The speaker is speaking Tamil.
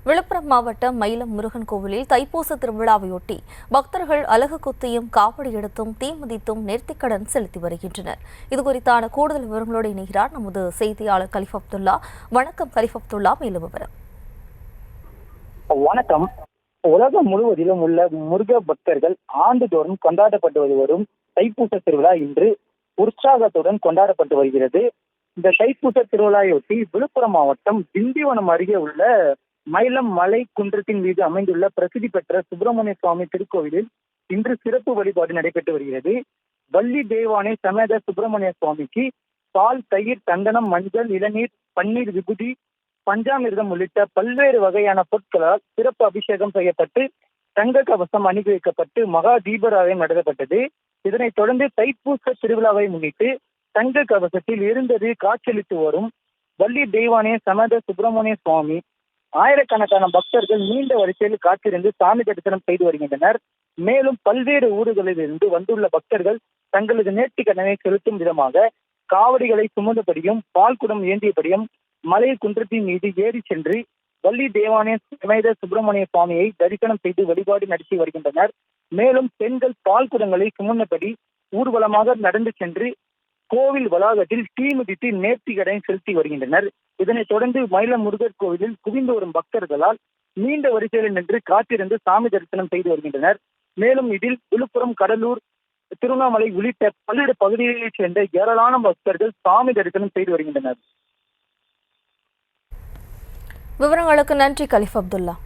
விழுப்புரம் மாவட்டம் மயிலம் முருகன் கோவிலில் தைப்பூச திருவிழாவையொட்டி பக்தர்கள் அலகு குத்தியும் காவடி எடுத்தும் தீமிதித்தும் நேர்த்திக்கடன் செலுத்தி வருகின்றனர். இதுகுறித்தான கூடுதல் விவரங்களோடு இணைகிறார் நமது செய்தியாளர் கலிஃப் அப்துல்லா. வணக்கம் கலிஃப் அப்துல்லா, மேலும் விவரம். வணக்கம். உலகம் முழுவதிலும் உள்ள முருக பக்தர்கள் ஆண்டுதோறும் கொண்டாடப்பட்டு வரும் தைப்பூச திருவிழா இன்று உற்சாகத்துடன் கொண்டாடப்பட்டு வருகிறது. இந்த தைப்பூச திருவிழாவையொட்டி விழுப்புரம் மாவட்டம் திண்டிவனம் அருகே உள்ள மயிலம் மலை குன்றத்தின் மீது அமைந்துள்ள பிரசித்தி பெற்ற சுப்பிரமணிய சுவாமி திருக்கோவிலில் இன்று சிறப்பு வழிபாடு நடைபெற்று வருகிறது. வள்ளி தேவானை சமேத சுப்பிரமணிய சுவாமிக்கு பால், தயிர், சந்தனம், மஞ்சள், இளநீர், பன்னீர், விபூதி, பஞ்சாமிர்தம் உள்ளிட்ட பல்வேறு வகையான பொருட்களால் சிறப்பு அபிஷேகம் செய்யப்பட்டு தங்க கவசம் அணிவி வைக்கப்பட்டு மகா தீபாராதனை நடத்தப்பட்டது. இதனைத் தொடர்ந்து தைப்பூச திருவிழாவை முன்னிட்டு தங்க கவசத்தில் இருந்தது காட்சியளித்து வரும் வள்ளி தெய்வானே சமேத சுப்பிரமணிய சுவாமி ஆயிரக்கணக்கான பக்தர்கள் நீண்ட வரிசையில் காத்திருந்து சாமி தரிசனம் செய்து வருகின்றனர். மேலும் பல்வேறு ஊர்களில் இருந்து வந்துள்ள பக்தர்கள் தங்களது நேர்த்திக்கடனை செலுத்தும் விதமாக காவடிகளை சுமந்தபடியும் பால் குடம் ஏந்தியபடியும் மலை குன்றத்தின் மீது ஏறி சென்று வள்ளி தேவானே சமேத சுப்பிரமணிய சுவாமியை தரிசனம் செய்து வழிபாடு நடத்தி வருகின்றனர். மேலும் பெண்கள் பால் குடங்களை சுமந்தபடி ஊர்வலமாக நடந்து சென்று கோவில் வளாகத்தில் தீ மிதித்து நேர்த்திக்கடன் செலுத்தி வருகின்றனர். இதனைத் தொடர்ந்து மயிலம் முருகர் கோவிலில் குவிந்து வரும் பக்தர்களால் நீண்ட வரிசையில் நின்று காத்திருந்து சாமி தரிசனம் செய்து வருகின்றனர். மேலும் இதில் விழுப்புரம், கடலூர், திருவண்ணாமலை உள்ளிட்ட பல்வேறு பகுதிகளைச் சேர்ந்த ஏராளமான பக்தர்கள் சாமி தரிசனம் செய்து வருகின்றனர். விவரங்களுக்கு நன்றி கலிஃப் அப்துல்லா.